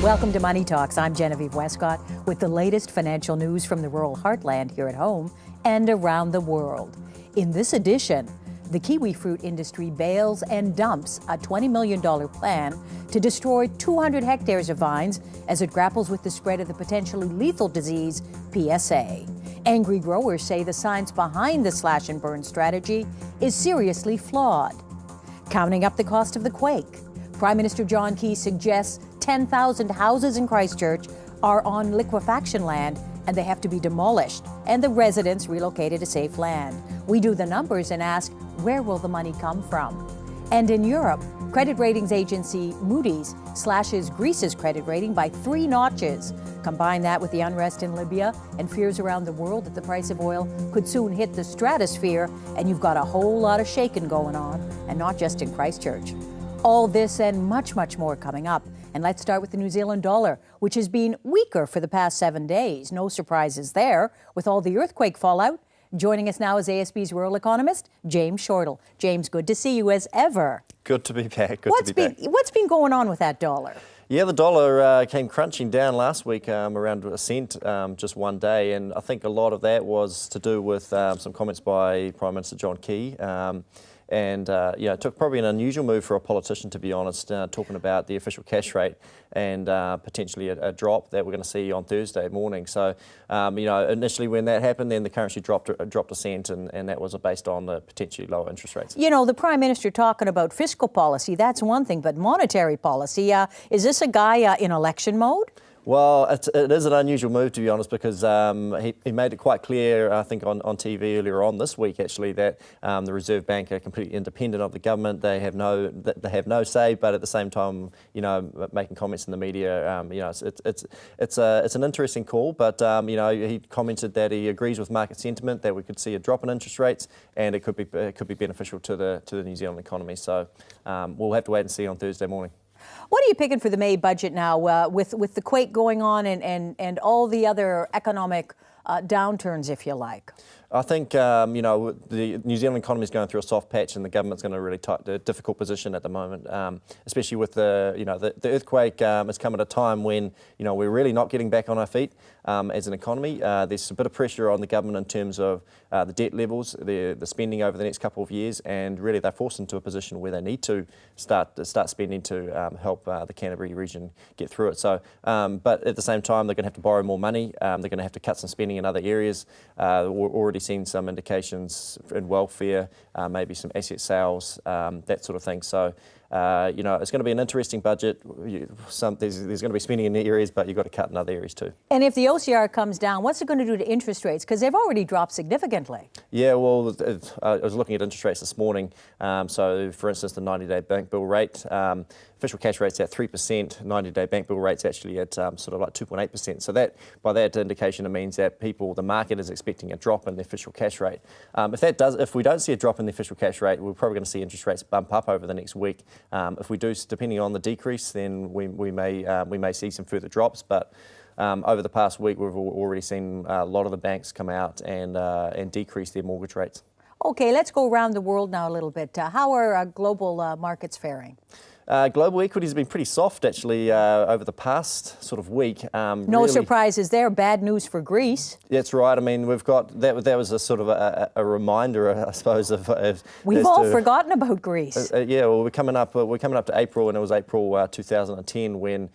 Welcome to Money Talks. I'm Genevieve Westcott with the latest financial news from the rural heartland here at home and around the world. In this edition, the kiwi fruit industry bails and dumps a $20 million plan to destroy 200 hectares of vines as it grapples with the spread of the potentially lethal disease, PSA. Angry growers say the science behind the slash and burn strategy is seriously flawed. Counting up the cost of the quake, Prime Minister John Key suggests 10,000 houses in Christchurch are on liquefaction land and they have to be demolished and the residents relocated to safe land. We do the numbers and ask, where will the money come from? And in Europe, credit ratings agency Moody's slashes Greece's credit rating by 3 notches. Combine that with the unrest in Libya and fears around the world that the price of oil could soon hit the stratosphere, and you've got a whole lot of shaking going on, and not just in Christchurch. All this and much, much more coming up. And let's start with the New Zealand dollar, which has been weaker for the past 7 days. No surprises there with all the earthquake fallout. Joining us now is ASB's rural economist, James Shortall. James, good to see you as ever. Good to be back. What's been going on with that dollar? Yeah, the dollar came crunching down last week around a cent just one day, and I think a lot of that was to do with some comments by Prime Minister John Key. It took probably an unusual move for a politician, to be honest, talking about the official cash rate and potentially a drop that we're going to see on Thursday morning. So, initially when that happened, then the currency dropped a cent, and that was based on the potentially lower interest rates. You know, the Prime Minister talking about fiscal policy, that's one thing, but monetary policy, is this a guy in election mode? Well, it is an unusual move, to be honest, because he made it quite clear, I think, on TV earlier on this week, actually, that the Reserve Bank are completely independent of the government. They have no say, but at the same time, making comments in the media, it's an interesting call. But he commented that he agrees with market sentiment that we could see a drop in interest rates, and it could be beneficial to the New Zealand economy. So we'll have to wait and see on Thursday morning. What are you picking for the May budget now with the quake going on and all the other economic downturns, if you like? I think, the New Zealand economy is going through a soft patch, and the government's in a really difficult position at the moment, especially with the earthquake. It's come at a time when, we're really not getting back on our feet as an economy. There's a bit of pressure on the government in terms of the debt levels, the spending over the next couple of years, and really they're forced into a position where they need to start spending to help the Canterbury region get through it. So, but at the same time, they're going to have to borrow more money. They're going to have to cut some spending in other areas. We're already seen some indications in welfare, maybe some asset sales, that sort of thing. So, it's going to be an interesting budget. There's going to be spending in areas, but you've got to cut in other areas too. And if the OCR comes down, what's it going to do to interest rates? Because they've already dropped significantly. Yeah, well, I was looking at interest rates this morning. So, for instance, the 90-day bank bill rate, official cash rate's at 3%, 90-day bank bill rate's actually at sort of like 2.8%. So by that indication, it means that the market is expecting a drop in the official cash rate. If we don't see a drop in the official cash rate, we're probably going to see interest rates bump up over the next week. If we do, depending on the decrease, then we may see some further drops. But over the past week, we've already seen a lot of the banks come out and decrease their mortgage rates. Okay, let's go around the world now a little bit. How are global markets faring? Global equities have been pretty soft, actually, over the past sort of week. No surprises there. Bad news for Greece. That's right. I mean, we've got that was a sort of a reminder, I suppose, of we've all forgotten about Greece. Well, we're coming up to April, and it was April 2010 when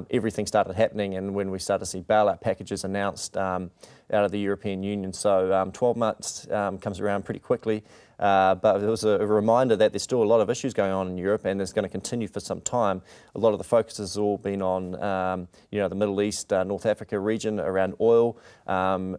everything started happening, and when we started to see bailout packages announced out of the European Union. So 12 months comes around pretty quickly. But it was a reminder that there's still a lot of issues going on in Europe, and it's going to continue for some time. A lot of the focus has all been on, the Middle East, North Africa region around oil,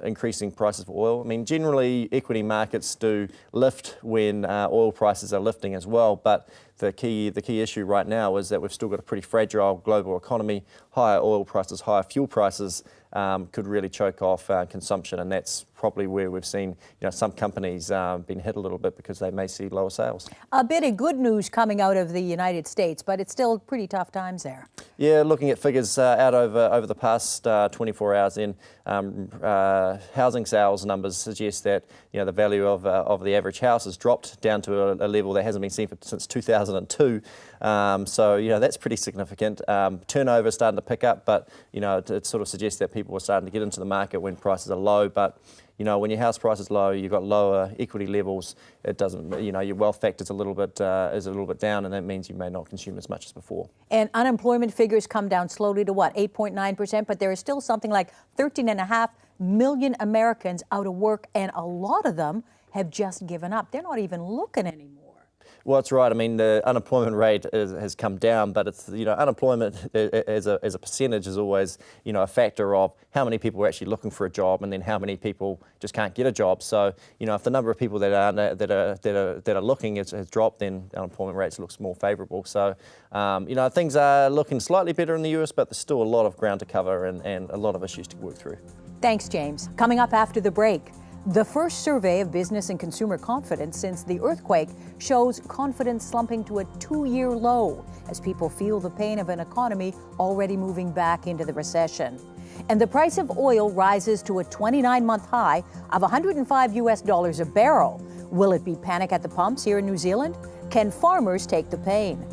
increasing prices for oil. I mean, generally, equity markets do lift when oil prices are lifting as well, but the key issue right now is that we've still got a pretty fragile global economy. Higher oil prices, higher fuel prices could really choke off consumption, and that's probably where we've seen some companies been hit a little bit because they may see lower sales. A bit of good news coming out of the United States, but it's still pretty tough times there. Yeah, looking at figures out over the past 24 hours in, housing sales numbers suggest that the value of the average house has dropped down to a level that hasn't been seen since 2002. So, that's pretty significant. Turnover is starting to pick up, but, it sort of suggests that people are starting to get into the market when prices are low. But, when your house price is low, you've got lower equity levels. It doesn't, your wealth factor is a little bit down, and that means you may not consume as much as before. And unemployment figures come down slowly to what, 8.9%, but there is still something like 13.5 million Americans out of work, and a lot of them have just given up. They're not even looking anymore. Well, that's right. I mean, the unemployment rate has come down, but it's, unemployment as a percentage is always, a factor of how many people are actually looking for a job, and then how many people just can't get a job. So, if the number of people that are looking has dropped, then unemployment rates looks more favourable. So, things are looking slightly better in the US, but there's still a lot of ground to cover and a lot of issues to work through. Thanks, James. Coming up after the break, the first survey of business and consumer confidence since the earthquake shows confidence slumping to a 2-year low as people feel the pain of an economy already moving back into the recession. And the price of oil rises to a 29-month high of $105 a barrel. Will it be panic at the pumps here in New Zealand? Can farmers take the pain?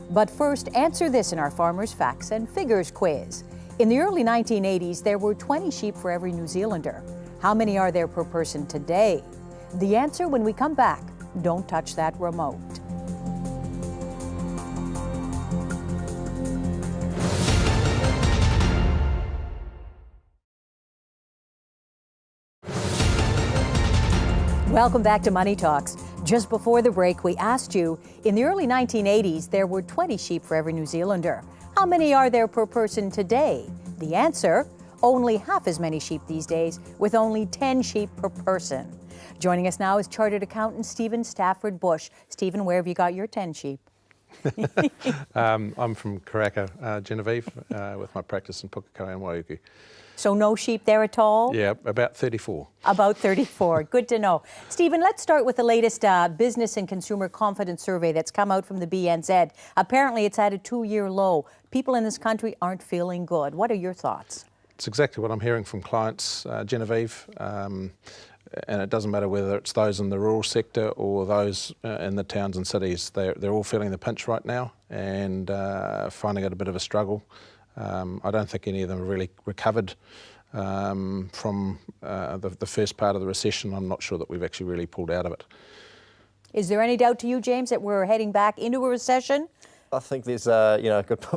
But first, answer this in our Farmers' Facts and Figures quiz. In the early 1980s, there were 20 sheep for every New Zealander. How many are there per person today? The answer when we come back. Don't touch that remote. Welcome back to Money Talks. Just before the break, we asked you, in the early 1980s, there were 20 sheep for every New Zealander. How many are there per person today? The answer, only half as many sheep these days, with only 10 sheep per person. Joining us now is Chartered Accountant Stephen Stafford-Bush. Stephen, where have you got your 10 sheep? I'm from Karaka, Genevieve, with my practice in Pukekohe and Waiuku. So no sheep there at all? Yeah, about 34. About 34. Good to know. Stephen, let's start with the latest business and consumer confidence survey that's come out from the BNZ. Apparently, it's at a 2-year low. People in this country aren't feeling good. What are your thoughts? It's exactly what I'm hearing from clients, Genevieve, and it doesn't matter whether it's those in the rural sector or those in the towns and cities. They're all feeling the pinch right now and finding it a bit of a struggle. I don't think any of them have really recovered from the first part of the recession. I'm not sure that we've actually really pulled out of it. Is there any doubt to you, James, that we're heading back into a recession? I think there's a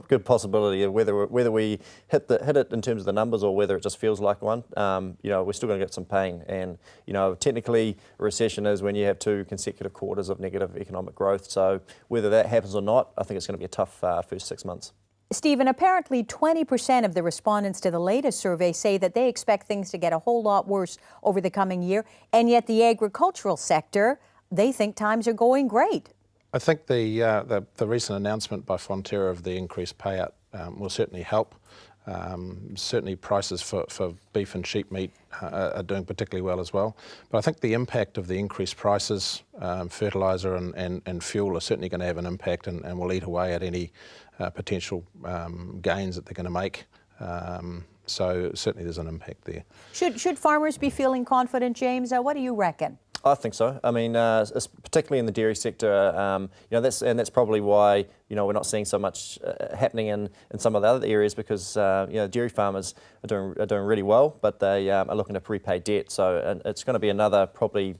good possibility of whether we hit it in terms of the numbers or whether it just feels like one. We're still going to get some pain, and technically a recession is when you have 2 consecutive quarters of negative economic growth. So whether that happens or not, I think it's going to be a tough first 6 months. Stephen, apparently 20% of the respondents to the latest survey say that they expect things to get a whole lot worse over the coming year, and yet the agricultural sector, they think times are going great. I think the recent announcement by Fonterra of the increased payout will certainly help. Certainly prices for beef and sheep meat are doing particularly well as well. But I think the impact of the increased prices, fertiliser and fuel are certainly going to have an impact and will eat away at any potential gains that they're going to make. So certainly there's an impact there. Should farmers be feeling confident, James? What do you reckon? I think so. I mean, particularly in the dairy sector, that's probably why we're not seeing so much happening in some of the other areas because dairy farmers are doing really well, but they are looking to prepay debt. So it's going to be another probably.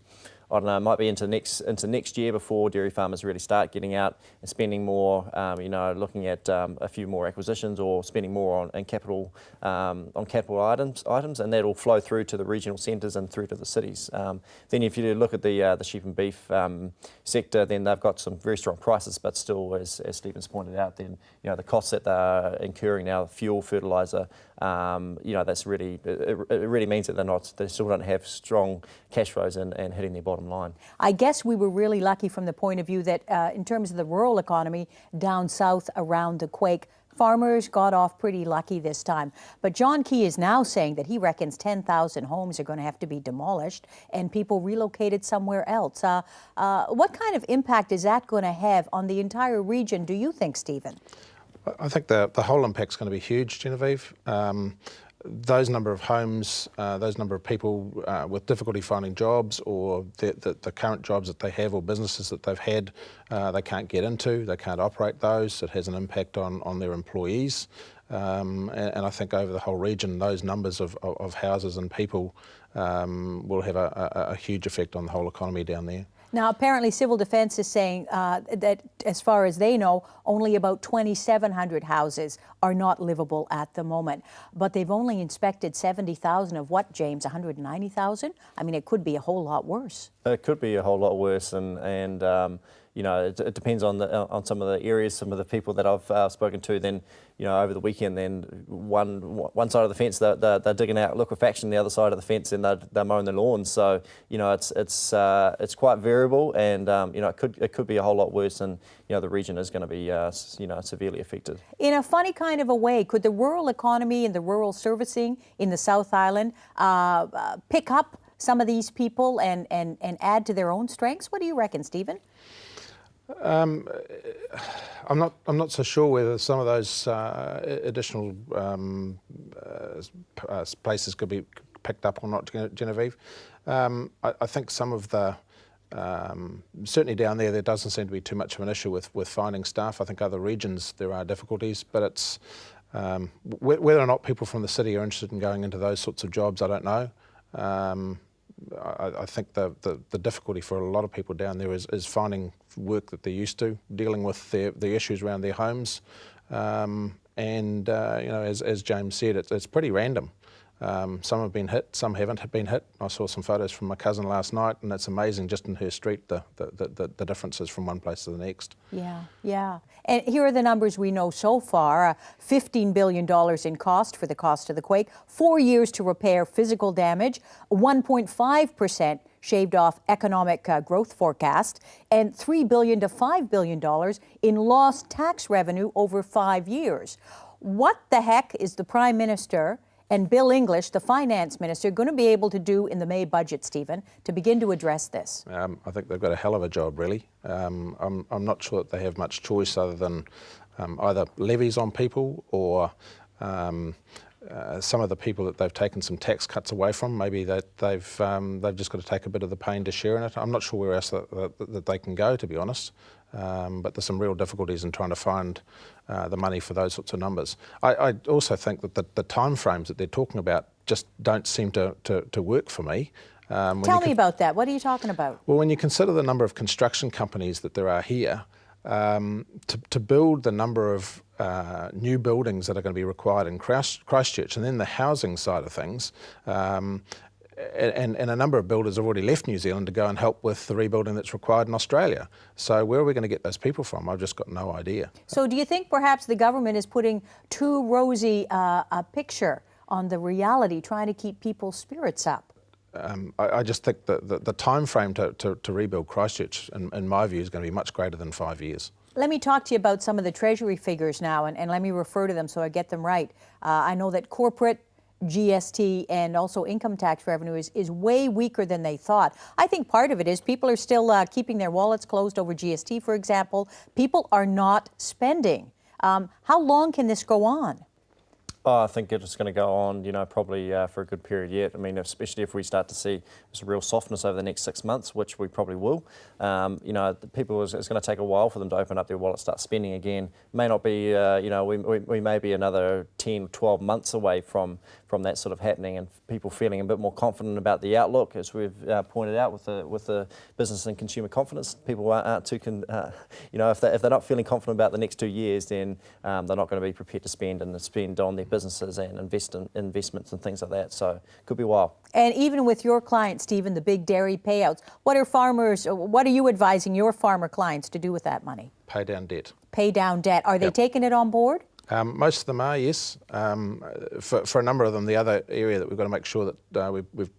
I don't know, it might be into next year before dairy farmers really start getting out and spending more, looking at a few more acquisitions or spending more on capital items, and that will flow through to the regional centres and through to the cities. Then if you look at the sheep and beef sector, then they've got some very strong prices, but still, as Stephen's pointed out, then the costs that they're incurring now, fuel, fertiliser, that's really it really means that they still don't have strong cash flows and hitting their bottom line. I guess we were really lucky from the point of view that in terms of the rural economy down south around the quake, farmers got off pretty lucky this time. But John Key is now saying that he reckons 10,000 homes are going to have to be demolished and people relocated somewhere else. What kind of impact is that going to have on the entire region, do you think, Stephen? I think the whole impact's going to be huge, Genevieve. those number of homes, those number of people with difficulty finding jobs, or the current jobs that they have or businesses that they've had, they can't get into, they can't operate those. It has an impact on their employees. And I think over the whole region, those numbers of houses and people will have a huge effect on the whole economy down there. Now, apparently Civil Defence is saying that, as far as they know, only about 2,700 houses are not livable at the moment. But they've only inspected 70,000 of what, James, 190,000? I mean, it could be a whole lot worse. It could be a whole lot worse, and you know, it depends on some of the areas, some of the people that I've spoken to. Then, you know, over the weekend, then one side of the fence they're digging out liquefaction, the other side of the fence, and they're mowing the lawns. So, you know, it's quite variable, and you know, it could be a whole lot worse, and you know, the region is going to be you know, severely affected. In a funny kind of a way, could the rural economy and the rural servicing in the South Island pick up some of these people and add to their own strengths? What do you reckon, Stephen? I'm not so sure whether some of those additional places could be picked up or not, Genevieve. I think some of the certainly down there doesn't seem to be too much of an issue with finding staff. I think other regions there are difficulties, but it's whether or not people from the city are interested in going into those sorts of jobs, I don't know. I think the difficulty for a lot of people down there is finding work that they're used to, dealing with the issues around their homes, and you know, as James said, it's pretty random. Some have been hit, some haven't been hit. I saw some photos from my cousin last night, and it's amazing just in her street the differences from one place to the next. Yeah, yeah. And here are the numbers we know so far. $15 billion in cost for the cost of the quake, 4 years to repair physical damage, 1.5% shaved off economic growth forecast, and $3 billion to $5 billion in lost tax revenue over 5 years. What the heck is the Prime Minister and Bill English, the Finance Minister, going to be able to do in the May budget, Stephen, to begin to address this? I think they've got a hell of a job, really. I'm not sure that they have much choice other than either levies on people or some of the people that they've taken some tax cuts away from. Maybe that they've just got to take a bit of the pain to share in it. I'm not sure where else that they can go, to be honest. But there's some real difficulties in trying to find the money for those sorts of numbers. I also think that the time frames that they're talking about just don't seem to work for me. Tell me about that. What are you talking about? Well, when you consider the number of construction companies that there are here, to build the number of new buildings that are going to be required in Christchurch, and then the housing side of things, and a number of builders have already left New Zealand to go and help with the rebuilding that's required in Australia. So where are we going to get those people from? I've just got no idea. So do you think perhaps the government is putting too rosy a picture on the reality, trying to keep people's spirits up? I just think that the time frame to rebuild Christchurch, in my view, is going to be much greater than 5 years. Let me talk to you about some of the Treasury figures now, and let me refer to them so I get them right. I know that corporate GST and also income tax revenue is way weaker than they thought. I think part of it is people are still keeping their wallets closed over GST, for example. People are not spending. How long can this go on? Oh, I think it's going to go on, you know, probably for a good period yet. I mean, especially if we start to see some real softness over the next 6 months, which we probably will. You know, it's going to take a while for them to open up their wallet, start spending again. May not be, you know, we may be another 10, 12 months away from that sort of happening, and people feeling a bit more confident about the outlook, as we've pointed out with the business and consumer confidence. People aren't too, you know, if they're not feeling confident about the next 2 years, then they're not going to be prepared to spend on their businesses and investments and things like that. So it could be a while. And even with your clients, Stephen, the big dairy payouts, what are you advising your farmer clients to do with that money? Pay down debt. Pay down debt. Are they taking it on board? Most of them are, yes. For a number of them, the other area that we've got to make sure that we've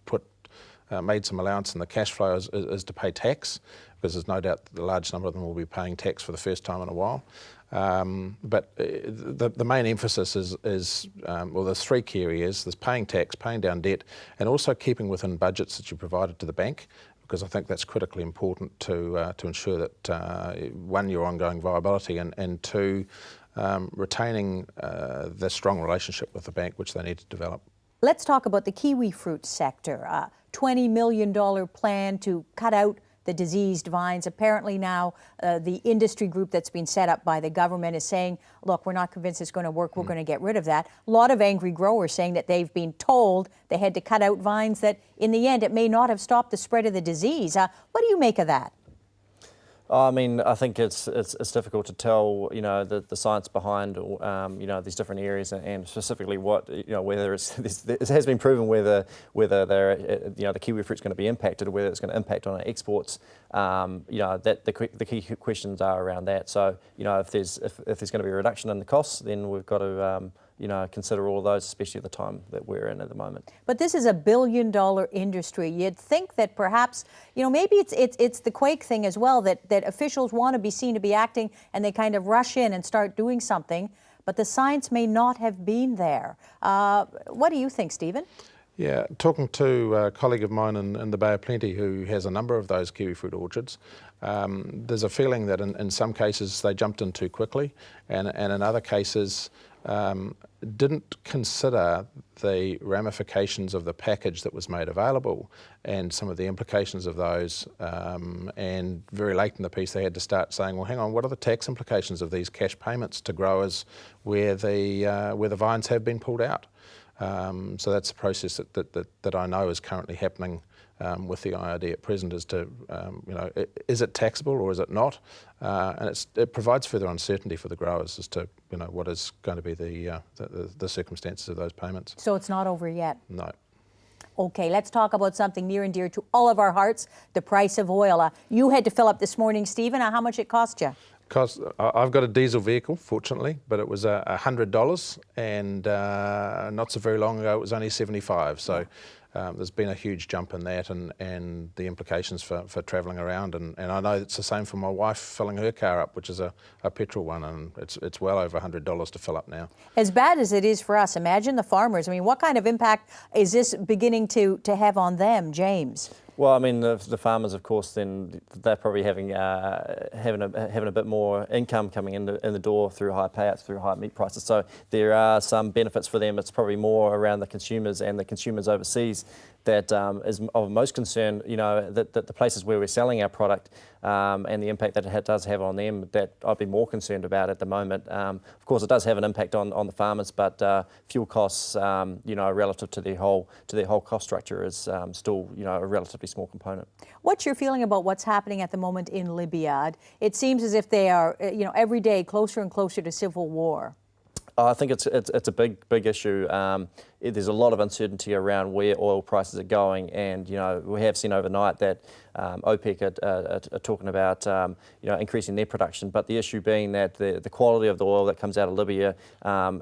made some allowance in the cash flow is to pay tax, because there's no doubt that a large number of them will be paying tax for the first time in a while. But the main emphasis is well, there's three key areas. There's paying tax, paying down debt, and also keeping within budgets that you provided to the bank, because I think that's critically important to ensure that, one, your ongoing viability, and two, retaining the strong relationship with the bank which they need to develop. Let's talk about the kiwi fruit sector. $20 million plan to cut out the diseased vines. Apparently now the industry group that's been set up by the government is saying, look, we're not convinced it's going to work, we're going to get rid of that. A lot of angry growers saying that they've been told they had to cut out vines that in the end it may not have stopped the spread of the disease. What do you make of that? I mean, I think it's difficult to tell, the science behind, these different areas, and specifically what, whether it has been proven whether the kiwi fruit's going to be impacted, or whether it's going to impact on our exports. That the key questions are around that. So, if there's going to be a reduction in the costs, then we've got to consider all of those, especially at the time that we're in at the moment. But this is a billion-dollar industry. You'd think that perhaps, maybe it's the Quake thing as well, that officials want to be seen to be acting and they kind of rush in and start doing something, but the science may not have been there. What do you think, Stephen? Yeah, talking to a colleague of mine in the Bay of Plenty who has a number of those kiwi fruit orchards, there's a feeling that in some cases they jumped in too quickly, and in other cases didn't consider the ramifications of the package that was made available and some of the implications of those, and very late in the piece they had to start saying, well, hang on, what are the tax implications of these cash payments to growers where the vines have been pulled out? So that's a process that I know is currently happening with the IRD at present, as to, is it taxable or is it not? And it provides further uncertainty for the growers as to, what is going to be the circumstances of those payments. So it's not over yet? No. Okay, let's talk about something near and dear to all of our hearts, the price of oil. You had to fill up this morning, Stephen. How much it cost you? I've got a diesel vehicle, fortunately, but it was $100, and not so very long ago it was only $75. So there's been a huge jump in that, and the implications for travelling around. And I know it's the same for my wife filling her car up, which is a petrol one, and it's well over $100 to fill up now. As bad as it is for us, imagine the farmers. I mean, what kind of impact is this beginning to have on them, James? Well, I mean, the farmers, of course, then they're probably having a bit more income coming in the door through higher payouts, through higher meat prices. So there are some benefits for them. It's probably more around the consumers and the consumers overseas that is of most concern. That the places where we're selling our product and the impact that it does have on them, that I'd be more concerned about at the moment. Of course, it does have an impact on the farmers, but fuel costs, relative to their whole cost structure, is still a relatively small component. What's your feeling about what's happening at the moment in Libya? It seems as if they are, every day closer and closer to civil war. I think it's a big issue. There's a lot of uncertainty around where oil prices are going, and we have seen overnight that OPEC are talking about increasing their production. But the issue being that the quality of the oil that comes out of Libya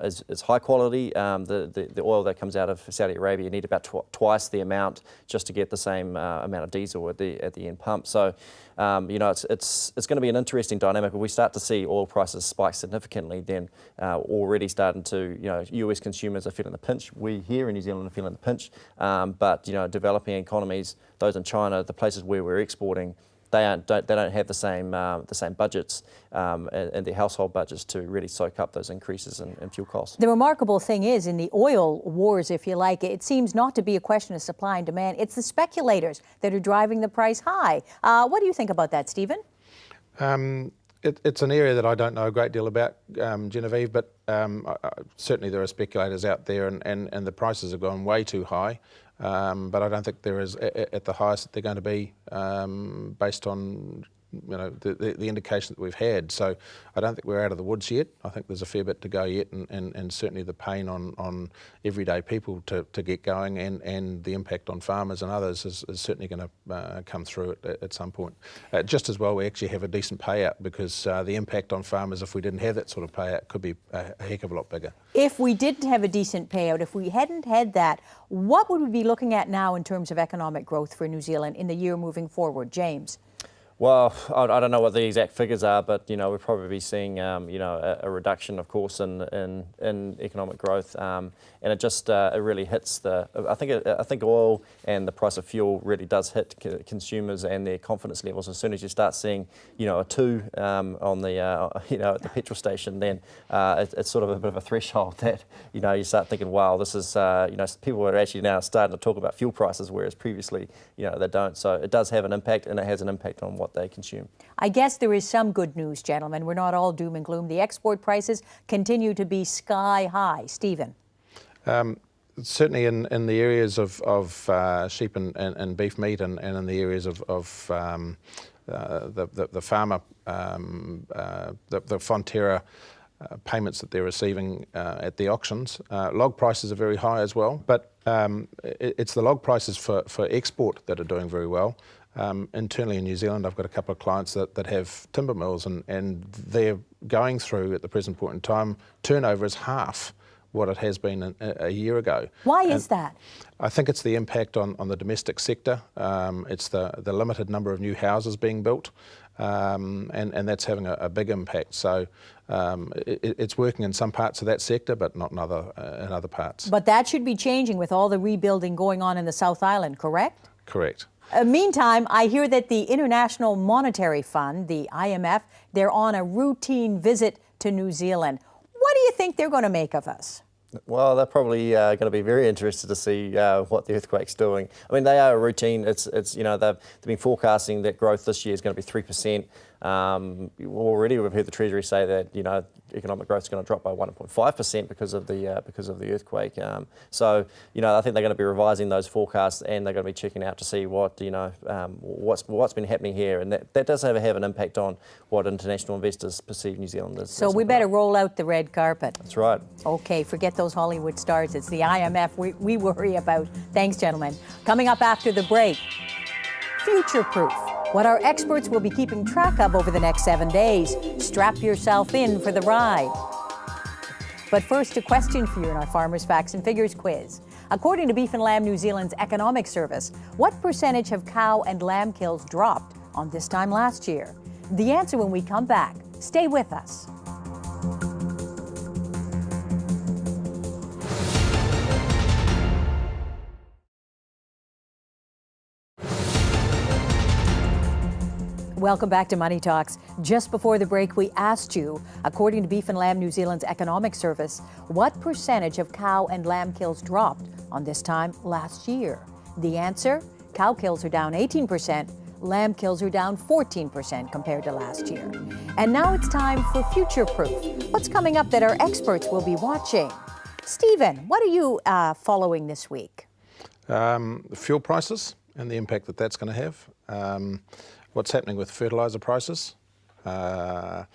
is high quality. The oil that comes out of Saudi Arabia, you need about twice the amount just to get the same amount of diesel at the end pump. So it's going to be an interesting dynamic. If we start to see oil prices spike significantly, then already starting to US consumers are feeling the pinch. We here in New Zealand are feeling the pinch, but developing economies, those in China, the places where we're exporting, they don't have the same budgets and their household budgets to really soak up those increases in fuel costs. The remarkable thing is, in the oil wars, if you like, it seems not to be a question of supply and demand. It's the speculators that are driving the price high. What do you think about that, Stephen? It's an area that I don't know a great deal about, Genevieve, but certainly there are speculators out there, and the prices have gone way too high. But I don't think there is at the highest that they're going to be based on the indication that we've had. So I don't think we're out of the woods yet. I think there's a fair bit to go yet, and certainly the pain on everyday people to get going, and the impact on farmers and others is certainly going to come through at some point. Just as well we actually have a decent payout, because the impact on farmers, if we didn't have that sort of payout, could be a heck of a lot bigger. If we didn't have a decent payout, if we hadn't had that, what would we be looking at now in terms of economic growth for New Zealand in the year moving forward? James? Well, I don't know what the exact figures are, but we'll probably be seeing a reduction, of course, in economic growth, and it just it really hits the. I think oil and the price of fuel really does hit consumers and their confidence levels. As soon as you start seeing a 2 on the at the petrol station, then it's sort of a bit of a threshold that you start thinking, wow, this is people are actually now starting to talk about fuel prices, whereas previously they don't. So it does have an impact, and it has an impact on what they consume. I guess there is some good news, gentlemen. We're not all doom and gloom. The export prices continue to be sky high. Stephen? Certainly in the areas of sheep and beef meat, and in the areas of the farmer, the Fonterra payments that they're receiving at the auctions. Log prices are very high as well, but it's the log prices for export that are doing very well. Internally in New Zealand, I've got a couple of clients that have timber mills, and they're going through, at the present point in time, turnover is half what it has been a year ago. Why is that? I think it's the impact on the domestic sector. It's the limited number of new houses being built, and that's having a big impact. So it's working in some parts of that sector, but not in other parts. But that should be changing with all the rebuilding going on in the South Island, correct? Correct. Meantime, I hear that the International Monetary Fund, the IMF, they're on a routine visit to New Zealand. What do you think they're going to make of us? Well, they're probably going to be very interested to see what the earthquake's doing. I mean, they are a routine. It's they've been forecasting that growth this year is going to be 3%. Already we've heard the Treasury say that economic growth is going to drop by 1.5% because of the earthquake. So I think they're going to be revising those forecasts, and they're going to be checking out to see what what's been happening here, and that does have an impact on what international investors perceive New Zealand as. So we better roll out the red carpet. That's right. Okay, forget those Hollywood stars. It's the IMF we worry about. Thanks, gentlemen. Coming up after the break, future proof. What our experts will be keeping track of over the next 7 days. Strap yourself in for the ride. But first, a question for you in our Farmers Facts and Figures quiz. According to Beef and Lamb New Zealand's Economic Service, what percentage have cow and lamb kills dropped on this time last year? The answer when we come back. Stay with us. Welcome back to Money Talks. Just before the break, we asked you, according to Beef and Lamb New Zealand's Economic Service, what percentage of cow and lamb kills dropped on this time last year? The answer, cow kills are down 18%, lamb kills are down 14% compared to last year. And now it's time for future proof. What's coming up that our experts will be watching? Stephen, what are you following this week? Fuel prices and the impact that that's going to have. What's happening with fertiliser prices? Where are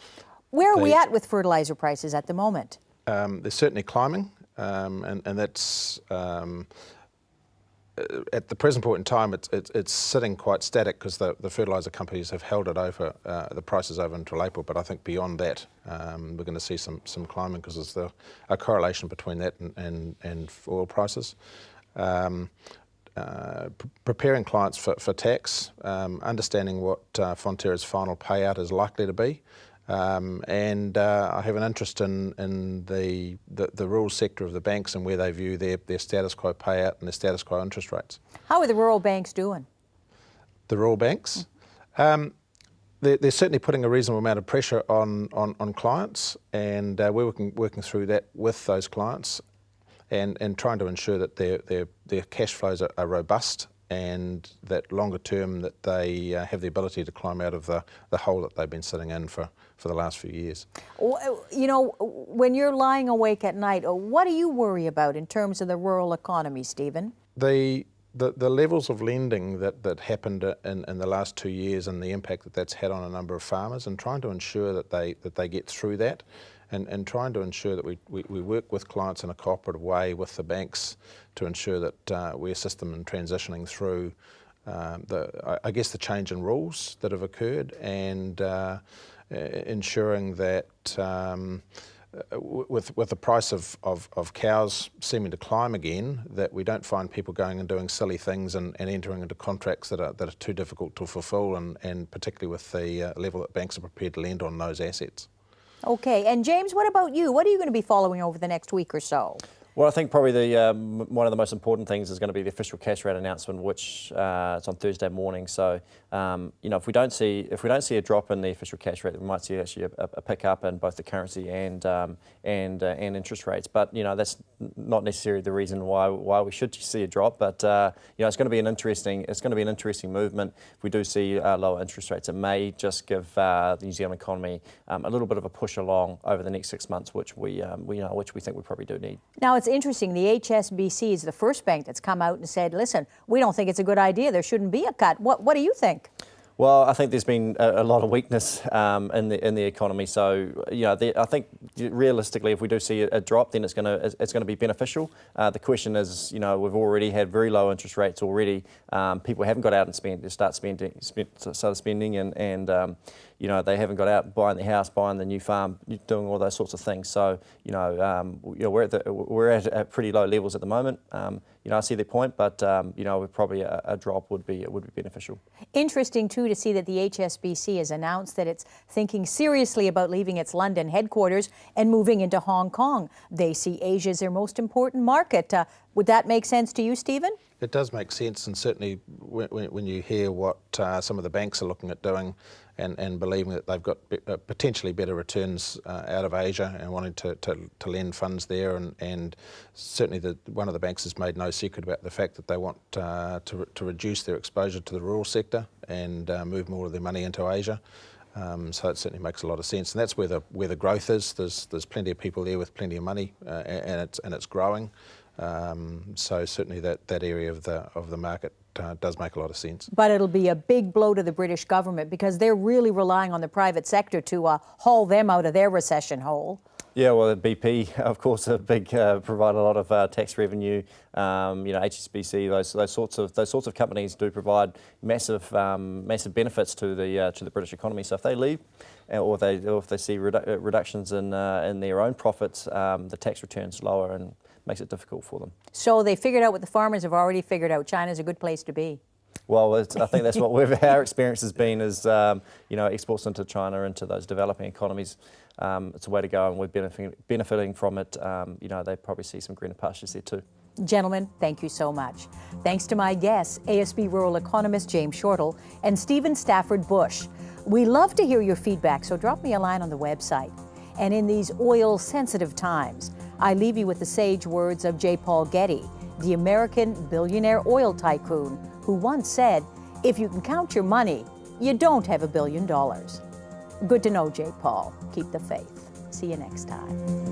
we at with fertiliser prices at the moment? They're certainly climbing, and that's at the present point in time. It's sitting quite static because the fertiliser companies have held it over the prices over until April. But I think beyond that, we're going to see some climbing because there's a correlation between that and oil prices. Preparing clients for tax, understanding what Fonterra's final payout is likely to be, and I have an interest in the rural sector of the banks and where they view their status quo payout and their status quo interest rates. How are the rural banks doing? The rural banks? They're certainly putting a reasonable amount of pressure on clients, and we're working through that with those clients. And trying to ensure that their cash flows are robust, and that longer term that they have the ability to climb out of the hole that they've been sitting in for the last few years. When you're lying awake at night, what do you worry about in terms of the rural economy, Stephen? The levels of lending that happened in the last 2 years, and the impact that's had on a number of farmers, and trying to ensure that they get through that. And trying to ensure that we work with clients in a cooperative way with the banks to ensure that we assist them in transitioning through the change in rules that have occurred, and ensuring that with the price of cows seeming to climb again, that we don't find people going and doing silly things and entering into contracts that are too difficult to fulfil, and particularly with the level that banks are prepared to lend on those assets. Okay, and James, what about you? What are you going to be following over the next week or so? Well, I think probably one of the most important things is going to be the official cash rate announcement, which it's on Thursday morning. So, if we don't see a drop in the official cash rate, we might see actually a pickup in both the currency and interest rates. But that's not necessarily the reason why we should see a drop. But it's going to be an interesting movement. If we do see lower interest rates, it may just give the New Zealand economy a little bit of a push along over the next 6 months, which we think we probably do need. Now, it's interesting. The HSBC is the first bank that's come out and said, listen, we don't think it's a good idea. There shouldn't be a cut. What do you think? Well, I think there's been a lot of weakness in the economy. So, I think realistically, if we do see a drop, then it's going to be beneficial. The question is, we've already had very low interest rates already. People haven't got out and started spending, and they haven't got out buying the house, buying the new farm, doing all those sorts of things. So, we're at pretty low levels at the moment. I see their point, but probably a drop would be beneficial. Interesting too to see that the HSBC has announced that it's thinking seriously about leaving its London headquarters and moving into Hong Kong. They see Asia as their most important market. Would that make sense to you, Stephen? It does make sense, and certainly when you hear what some of the banks are looking at doing, and believing that they've got potentially better returns out of Asia and wanting to lend funds there, and certainly one of the banks has made no secret about the fact that they want to reduce their exposure to the rural sector and move more of their money into Asia. So it certainly makes a lot of sense, and that's where the growth is. There's plenty of people there with plenty of money, and it's growing. So certainly that area of the market does make a lot of sense. But it'll be a big blow to the British government because they're really relying on the private sector to haul them out of their recession hole. Yeah, well, BP, of course, provide a lot of tax revenue. HSBC, those sorts of companies do provide massive benefits to the British economy. So if they leave, or if they see reductions in their own profits, the tax return's lower and makes it difficult for them. So they figured out what the farmers have already figured out. China's a good place to be. Well, I think that's what our experience has been is, exports into China, into those developing economies. It's a way to go, and we're benefiting from it. They probably see some greener pastures there too. Gentlemen, thank you so much. Thanks to my guests, ASB rural economist James Shortall and Stephen Stafford-Bush. We love to hear your feedback, so drop me a line on the website. And in these oil-sensitive times, I leave you with the sage words of J. Paul Getty, the American billionaire oil tycoon, who once said, if you can count your money, you don't have $1 billion. Good to know, J. Paul. Keep the faith. See you next time.